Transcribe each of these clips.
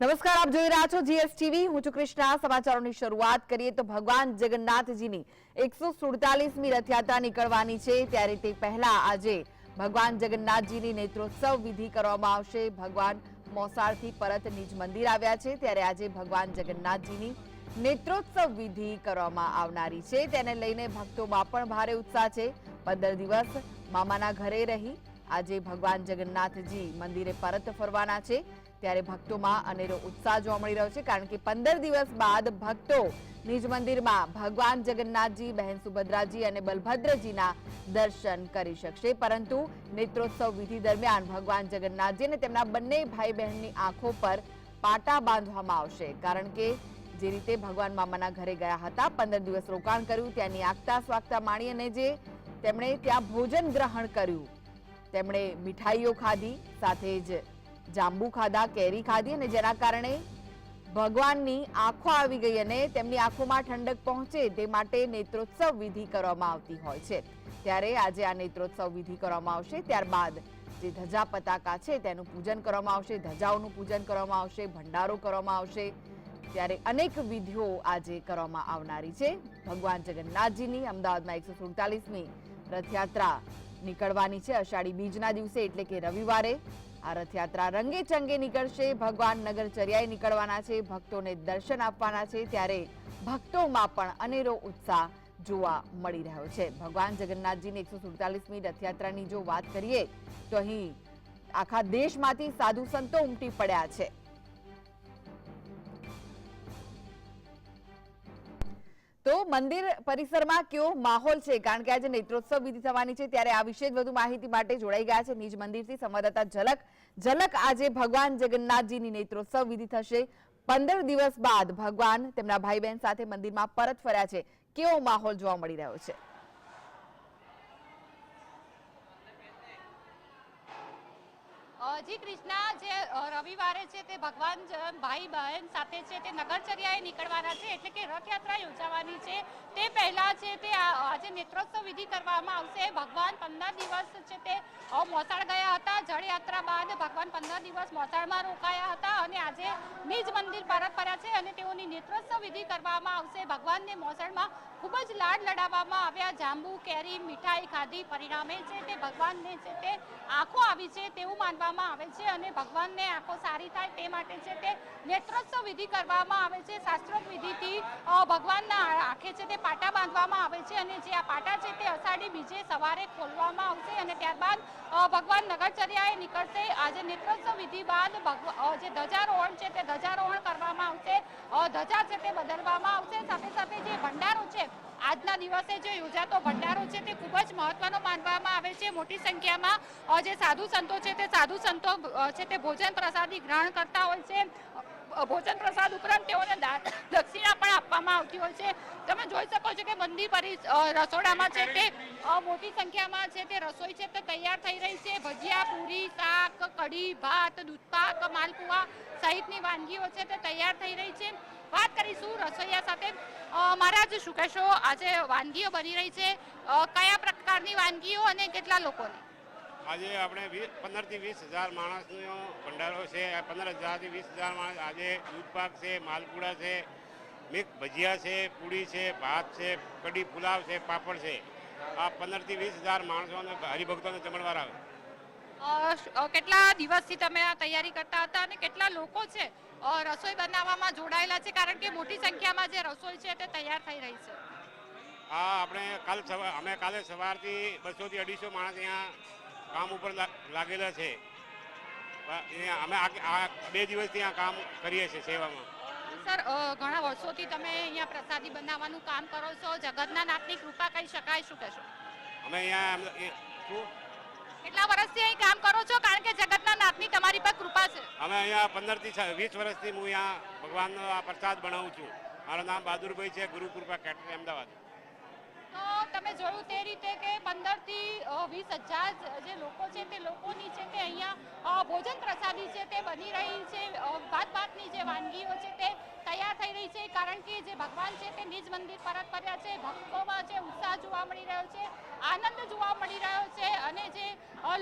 નમસ્કાર, આપ જોઈ રહ્યા છો જીએસટીવી. હું છું કૃષ્ણા. સમાચારોની શરૂઆત કરીએ તો ભગવાન જગન્નાથજીની 147મી રથયાત્રા નીકળવાની છે, ત્યારે તે પહેલા આજે ભગવાન જગન્નાથજીની નેત્રોત્સવ વિધિ કરવામાં આવશે. ભગવાન મોસાળથી પરત નિજ મંદિર આવ્યા છે, ત્યારે આજે ભગવાન જગન્નાથજીની નેત્રોત્સવ વિધિ કરવામાં આવનારી છે. તેને લઈને ભક્તોમાં પણ ભારે ઉત્સાહ છે. 15 દિવસ મામાના ઘરે રહી આજે ભગવાન જગન્નાથજી મંદિરે પરત ફરવાના છે, ત્યારે ભક્તોમાં અનેરો ઉત્સાહ જોવા મળી રહ્યો છે. કારણ કે 15 દિવસ બાદ ભક્તો નિજ મંદિરમાં ભગવાન જગન્નાથજી, બહેન સુભદ્રાજી અને બલભદ્રજીના દર્શન કરી શકશે. પરંતુ નેત્રોત્સવ વિધિ દરમિયાન ભગવાન જગન્નાથજી અને તેમના બંને ભાઈ બહેનની આંખો પર પાટા બાંધવામાં આવશે. કારણ કે જે રીતે ભગવાન મામાના ઘરે ગયા હતા, 15 દિવસ રોકાણ કર્યું, ત્યાંની આગતા સ્વાગતા માણી અને જે તેમણે ત્યાં ભોજન ગ્રહણ કર્યું, તેમણે મીઠાઈઓ ખાધી, સાથે જ જાંબુ ખાધા, કેરી ખાધી, અને જેના કારણે ભગવાનની આંખો આવી ગઈ અને તેમની આંખોમાં ઠંડક પહોંચે તે માટે નેત્રોત્સવ વિધિ કરવામાં આવતી હોય છે. ત્યારે આજે આ નેત્રોત્સવ વિધિ કરવામાં આવશે. ત્યારબાદ જે ધજા પતાકા છે તેનું પૂજન કરવામાં આવશે, ધજાઓનું પૂજન કરવામાં આવશે, ભંડારો કરવામાં આવશે. ત્યારે અનેક વિધિઓ આજે કરવામાં આવનારી છે. ભગવાન જગન્નાથજીની અમદાવાદમાં 147મી રથયાત્રા નીકળવાની છે અષાઢી બીજના દિવસે, એટલે કે રવિવારે આ રથયાત્રા રંગે ચંગે નીકળશે. ભગવાન નગરચર્યાએ નીકળવાના છે, ભક્તોને દર્શન આપવાના છે, ત્યારે ભક્તોમાં પણ અનેરો ઉત્સાહ જોવા મળી રહ્યો છે. ભગવાન જગન્નાથજીની 147મી રથયાત્રાની જો વાત કરીએ તો અહીં આખા દેશમાંથી સાધુ સંતો ઉમટી પડ્યા છે. તો મંદિર પરિસરમાં કેવો માહોલ છે, કારણ કે આજે નેત્રોત્સવ વિધિ થવાની છે, ત્યારે આ વિશે વધુ માહિતી માટે જોડાઈ ગયા છે નિજ મંદિરથી સંવાદદાતા ઝલક. આજે ભગવાન જગન્નાથજીની નેત્રોત્સવ વિધિ થશે. 15 દિવસ બાદ ભગવાન તેમના ભાઈ બહેન સાથે મંદિરમાં પરત ફર્યા છે. કેવો માહોલ જોવા મળી રહ્યો છે? જી કૃષ્ણા, જે રવિવારે છે તે ભગવાન ભાઈ બહેન સાથે છે તે નગરચર્યાએ નીકળવાના છે, એટલે કે રથયાત્રા યોજાવાની છે. તે પહેલા છે તે આજે નેત્રોત્સવ વિધિ કરવામાં આવશે. ભગવાન 15 દિવસ છે તે મોસાળ ગયા હતા. જળયાત્રા બાદ ભગવાન 15 દિવસ મોસાળમાં રોકાયા હતા અને આજે નિજ મંદિર પરત ફર્યા છે અને તેઓની નેત્રોત્સવ વિધિ કરવામાં આવશે. ભગવાનને મોસાળમાં ખૂબ જ લાડ લડાવવામાં આવ્યા, જાંબુ, કેરી, મીઠાઈ ખાધી. પરિણામે છે તે ભગવાનને છે તે આંખો આવી છે તેવું માનવામાં આવે છે અને ભગવાનને આંખો સારી થાય તે માટે છે તે નેત્રોત્સવ વિધિ કરવામાં આવે છે. શાસ્ત્રોક્ત વિધિથી ભગવાનના આંખે છે તે પાટા બાંધવામાં આવે છે અને જે આ પાટા છે તે અષાઢી બીજે સવારે ખોલવામાં આવશે અને ત્યારબાદ ભગવાન નગરચર્યાએ નીકળશે. આજે નેત્રોત્સવ વિધિ બાદ જે ધજારોહણ છે તે ધજારોહણ કરવામાં આવશે, ધજા છે તે બદલવામાં આવશે. સાથે સાથે જે ભંડારો છે, આજના દિવસે જે યોજાતો ભંડારો છે તે ખૂબ જ મહત્વનો માનવામાં આવે છે. મોટી સંખ્યામાં જે સાધુ સંતો છે તે સાધુ સંતો છે તે ભોજન પ્રસાદી ગ્રહણ કરતા હોય છે. ભોજન પ્રસાદ ઉપરાંત તેઓને દક્ષિણા પણ આપવામાં આવતી હોય છે. તમે જોઈ શકો છો કે મંદિર રસોડામાં છે તે મોટી સંખ્યામાં છે તે રસોઈ છે તે તૈયાર થઈ રહી છે. ભજીયા, પૂરી, શાક, કઢી, ભાત, દૂધપાક, માલપુઆ સહિતની વાનગીઓ છે તે તૈયાર થઈ રહી છે. વાત કરીશું રસોઈયા સાથે. મહારાજ, શું કહેશો, આજે વાનગીઓ બની રહી છે, કયા પ્રકારની વાનગીઓ અને કેટલા લોકોની? આજે આપણે 15થી 20,000 માણસનો ભંડારો છે. 15,000થી 20,000 માણસ. આજે દૂધપાક છે, માલપુડા છે, મિક્સ ભજીયા છે, પૂરી છે, ભાત છે, કઢી, પુલાવ છે, પાપડ છે. આ 15થી 20,000 માણસોને હરિભક્તોને જમણવાર આવે. કેટલા દિવસથી તમે આ તૈયારી કરતા હતા અને કેટલા લોકો છે રસોઈ બનાવવામાં જોડાયેલા છે, કારણ કે મોટી સંખ્યામાં જે રસોઈ છે તે તૈયાર થઈ રહી છે? અમે કાલે સવારથી 200થી 250 માણસ અહીંયા કામ ઉપર લાગેલા છે. અમે આ 2 દિવસથી આ કામ કરીએ છીએ સેવામાં. સર, ઘણા વર્ષોથી તમે અહીંયા પ્રસાદી બનાવવાનું કામ કરો છો. જગતના નાથની કૃપા કહી શકાય, શું કહેશો? અમે અહીંયા કેટલા વર્ષથી અહીં કામ કરો છો, કારણ કે જગતના નાથની તમારી પર કૃપા છે? અમે અહીંયા 15થી 20 વર્ષથી હું અહીંયા ભગવાનનો આ પ્રસાદ બનાવું છું. મારું નામ બહાદુરભાઈ છે, ગુરુ કૃપા કેટરિંગ, અમદાવાદ. તો તમે જોયું તે રીતે કે 15થી 20,000 જે લોકો છે તે લોકોની છે તે અહીંયા ભોજન પ્રસાદી છે તે બની રહી છે. ભાતની જે વાનગીઓ છે તે તૈયાર થઈ રહી છે, કારણ કે જે ભગવાન છે તે નિજ મંદિર પરત ફર્યા છે. ભક્તોમાં જે ઉત્સાહ જોવા મળી રહ્યો છે, આનંદ જોવા મળી રહ્યો છે અને જે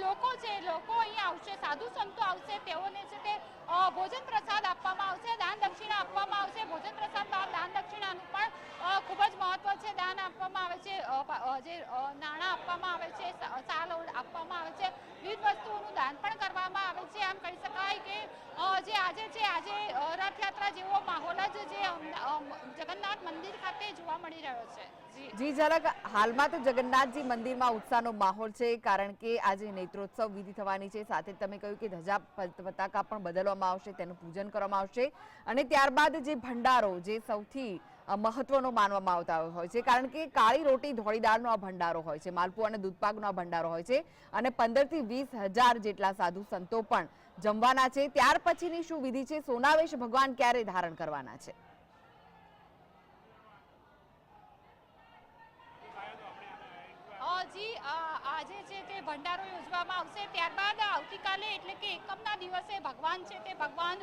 લોકો છે લોકો અહીંયા આવશે, સાધુ સંતો આવશે, તેઓને છે તે ભોજન પ્રસાદ આપવામાં આવશે, દાન દક્ષિણા આપવામાં આવશે. ભોજન પ્રસાદ બાદ દાન દક્ષિણાનું પણ ખૂબ જ મહત્વ છે. દાન આપવામાં આવે છે, જે નાણાં આપવામાં આવે છે, સાલ આપવામાં આવે છે, વિવિધ વસ્તુઓનું દાન પણ કરવામાં આવે છે. આમ કહી શકાય કે જે આજે છે, આજે રથયાત્રા જેવો માહોલ જ જે જગન્નાથ મંદિર ખાતે જોવા મળી રહ્યો છે. જી ઝલક, હાલમાં તો જગન્નાથજી મંદિરમાં ઉત્સાહનો માહોલ છે, કારણ કે આજે નેત્રોત્સવ વિધિ થવાની છે. સાથે તમે કહ્યું કે ધજા પતાકા પણ બદલવામાં આવશે, તેનું પૂજન કરવામાં આવશે અને ત્યારબાદ જે ભંડારો, જે સૌથી મહત્વનો માનવામાં આવતા હોય છે, કારણ કે કાળી રોટી ધોળી દાળનો આ ભંડારો હોય છે, માલપુઆ અને દૂધપાકનો આ ભંડારો હોય છે અને 15 થી 20,000 જેટલા સાધુ સંતો પણ જમવાના છે. ત્યાર પછીની શું વિધિ છે? સોનાવેશ ભગવાન ક્યારે ધારણ કરવાના છે? જી આજે છે તે ભંડારો યોજવામાં આવશે. ત્યારબાદ આવતીકાલે એટલે કે એકમના દિવસે ભગવાન છે તે ભગવાન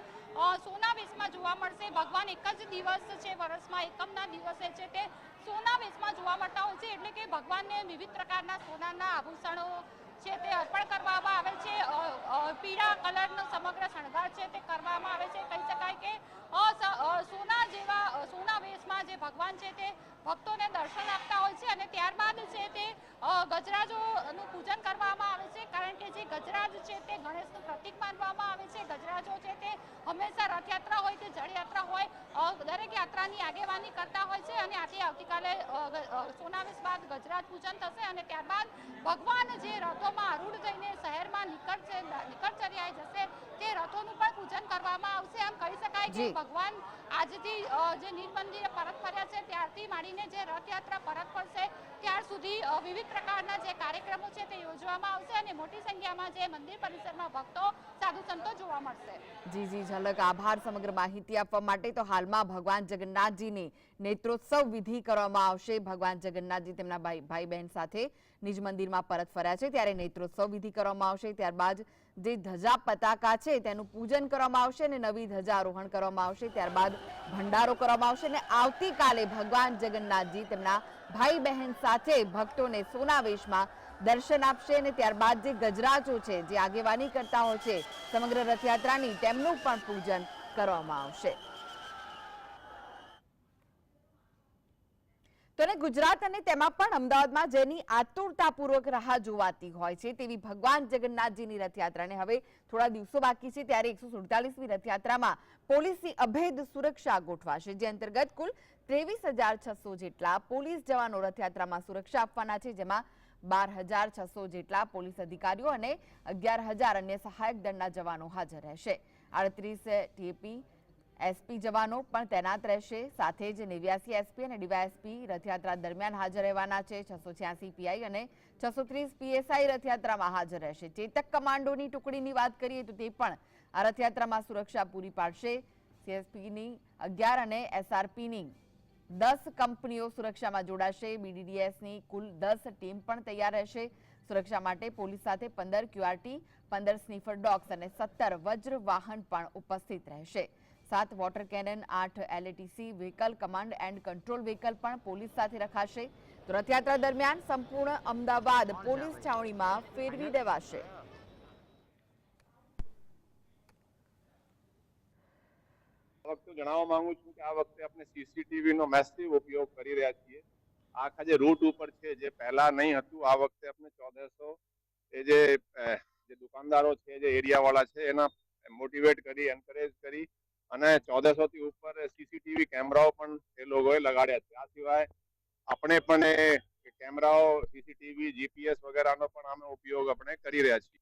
સોનાવેશમાં જોવા મળશે. ભગવાન એક જ દિવસ છે વર્ષમાં, એકમના દિવસે છે તે સોનાવેશમાં જોવા મળતા હોય છે. એટલે કે ભગવાનને વિવિધ પ્રકારના સોનાના આભૂષણો છે તે અર્પણ કરવામાં આવે છે. પીળા કલરનો સમગ્ર શણગાર છે તે કરવામાં આવે છે. કહી શકાય કે સોના જેવા સોનાવેશમાં જે ભગવાન છે તે ભક્તોને દર્શન આપતા હોય છે અને ત્યારબાદ છે તે ગજરાજોનું પૂજન કરવામાં આવે છે, કારણ કે જે ગજરાજ છે તે ગણેશનું પ્રતીક માનવામાં આવે છે. ગજરાજો છે તે હંમેશા રથયાત્રા હોય કે જળયાત્રા હોય, દરેક યાત્રાની આગેવાની કરતા હોય છે અને આથી આવતીકાલે સોનાવેશ બાદ ગજરાજ પૂજન થશે અને ત્યારબાદ ભગવાન જે રથોમાં આરૂઢ થઈને શહેરમાં નિકળચર્યાએ જશે તે રથોનું પણ પૂજન કરવામાં આવશે. આમ કહી શકાય કે ભગવાન આજથી જે નીર મંદિરે પરત ફર્યા છે ત્યારથી માંડીને જે રથયાત્રા પરત ફરશે ત્યાર સુધી વિવિધ પ્રકારના જે કાર્યક્રમો છે તે યોજવામાં આવશે અને મોટી સંખ્યામાં જે મંદિર પરિસરમાં ભક્તો સાધુ સંતો જોવા મળશે. જી ઝલક, આભાર સમગ્ર માહિતી આપવા માટે. તો હાલમાં ભગવાન જગન્નાથજીની નેત્રોત્સવ વિધિ કરવામાં આવશે. ભગવાન જગન્નાથજી તેમના ભાઈ બહેન સાથે નિજ મંદિરમાં પરત ફર્યા છે ત્યારે નેત્રોત્સવ વિધિ કરવામાં આવશે. ત્યારબાદ જે ધજા પતાકા છે તેનું પૂજન કરવામાં આવશે અને નવી ધજા આરોહણ કરવામાં આવશે. ત્યારબાદ ભંડારો કરવામાં આવશે અને આવતીકાલે ભગવાન જગન્નાથજી તેમના ભાઈ બહેન સાથે ભક્તોને સોનાવેશમાં દર્શન આપશે અને ત્યારબાદ જે ગજરાજો છે, જે આગેવાની કરતા હોય છે સમગ્ર રથયાત્રાની, તેમનું પણ પૂજન કરવામાં આવશે. તો ગુજરાત અને તેમાં પણ અમદાવાદમાં જેની આતુરતાપૂર્વક રાહ જોવાતી હોય છે તેવી ભગવાન જગન્નાથજીની રથયાત્રાને હવે થોડા દિવસો બાકી છે ત્યારે 147મી રથયાત્રામાં પોલીસની અભેદ સુરક્ષા ગોઠવાશે, જે અંતર્ગત કુલ 23,600 જેટલા પોલીસ જવાનો રથયાત્રામાં સુરક્ષા આપવાના છે, જેમાં 12,600 જેટલા પોલીસ અધિકારીઓ અને 11,000 અન્ય સહાયક દળના જવાનો હાજર રહેશે. 38 ટીએપી એસપી જવાનો પણ તૈનાત રહેશે. સાથે જ 89 એસપી અને ડીવાયએસપી રથયાત્રા દરમિયાન હાજર રહેવાના છે. 686 પીઆઈ અને 630 પીએસઆઈ રથયાત્રામાં હાજર રહેશે. ચેતક કમાન્ડોની ટુકડીની વાત કરીએ તો તે પણ આ રથયાત્રામાં સુરક્ષા પૂરી પાડશે. સીએસપીની 11 અને એસઆરપીની 10 કંપનીઓ સુરક્ષામાં જોડાશે. બીડીડીએસની કુલ 10 ટીમ પણ તૈયાર રહેશે. સુરક્ષા માટે પોલીસ સાથે 15 ક્યુઆરટી, 15 સ્નીફર ડોગ્સ અને 17 વજ્ર વાહન પણ ઉપસ્થિત રહેશે. 7 water cannon, 8 LATC vehicle, command and control vehicle પણ પોલીસ સાથે રખાશે. તો રથયાત્રા દરમિયાન સંપૂર્ણ અમદાવાદ પોલીસ છાવણીમાં ફેરવી દેવાશે. જણાવવા માંગુ છું કે આ વખતે આપણે સીસીટીવી નો મેસિવ ઉપયોગ કરી રહ્યા છીએ. આખા જે રૂટ ઉપર છે, જે પહેલા નહીં હતું, આ વખતે આપણે 1400 એ જે દુકાનદારો છે, જે એરિયા વાળા છે, એના મોટિવેટ કરી, એન્કરેજ કરી અને 1400 થી ઉપર સીસીટીવી કેમેરાઓ પણ એ લોકોએ લગાડ્યા છે. આ સિવાય આપણે પણ એ કેમેરાઓ, સીસીટીવી, જીપીએસ વગેરેનો પણ અમે ઉપયોગ આપણે કરી રહ્યા છીએ.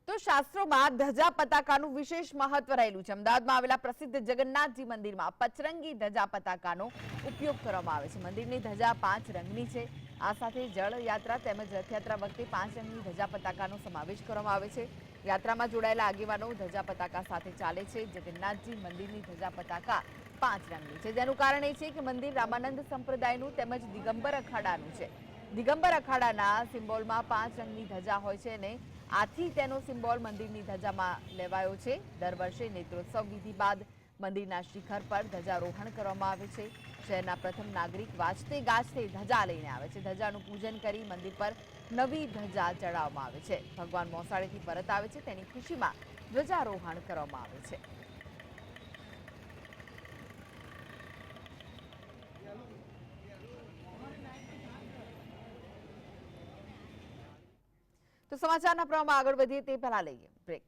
તો શાસ્ત્રોમાં ધજા પતાકાનું વિશેષ મહત્વ રહેલું છે. અમદાવાદમાં આવેલા પ્રસિદ્ધ જગન્નાથજી મંદિરમાં પચરંગી ધજા પતાકાનો ઉપયોગ કરવામાં આવે છે. મંદિરની ધજા 5 રંગની છે. આ સાથે જળ યાત્રા તેમજ રથયાત્રા વખતે 5 રંગની ધજા પતાકાનો સમાવેશ કરવામાં આવે છે. યાત્રામાં જોડાયેલા આગેવાનો ધજા પતાકા સાથે ચાલે છે. જગન્નાથજી મંદિરની ધજા પતાકા 5 રંગની છે, જેનું કારણ એ છે કે મંદિર રામાનંદ સંપ્રદાયનું તેમજ દિગંબર અખાડાનું છે. દિગંબર અખાડાના સિમ્બોલમાં 5 રંગની ધજા હોય છે અને આથી તેનો સિમ્બોલ મંદિરની ધજામાં લેવાયો છે. દર વર્ષે નેત્રોત્સવ વિધિ બાદ મંદિરના શિખર પર ધ્વજારોહણ કરવામાં આવે છે। શહેરના પ્રથમ નાગરિક વાજતે ગાજતે ધજા લઈને આવે છે। ધજાનું પૂજન કરી મંદિર પર નવી ધજા ચડાવવામાં આવે છે। ભગવાન મોસાળેથી પરત આવે છે તેની ખુશીમાં ધ્વજારોહણ કરવામાં આવે છે। તો સમાચારના પ્રવાહમાં આગળ વધીએ તે પહેલા લઈએ બ્રેક।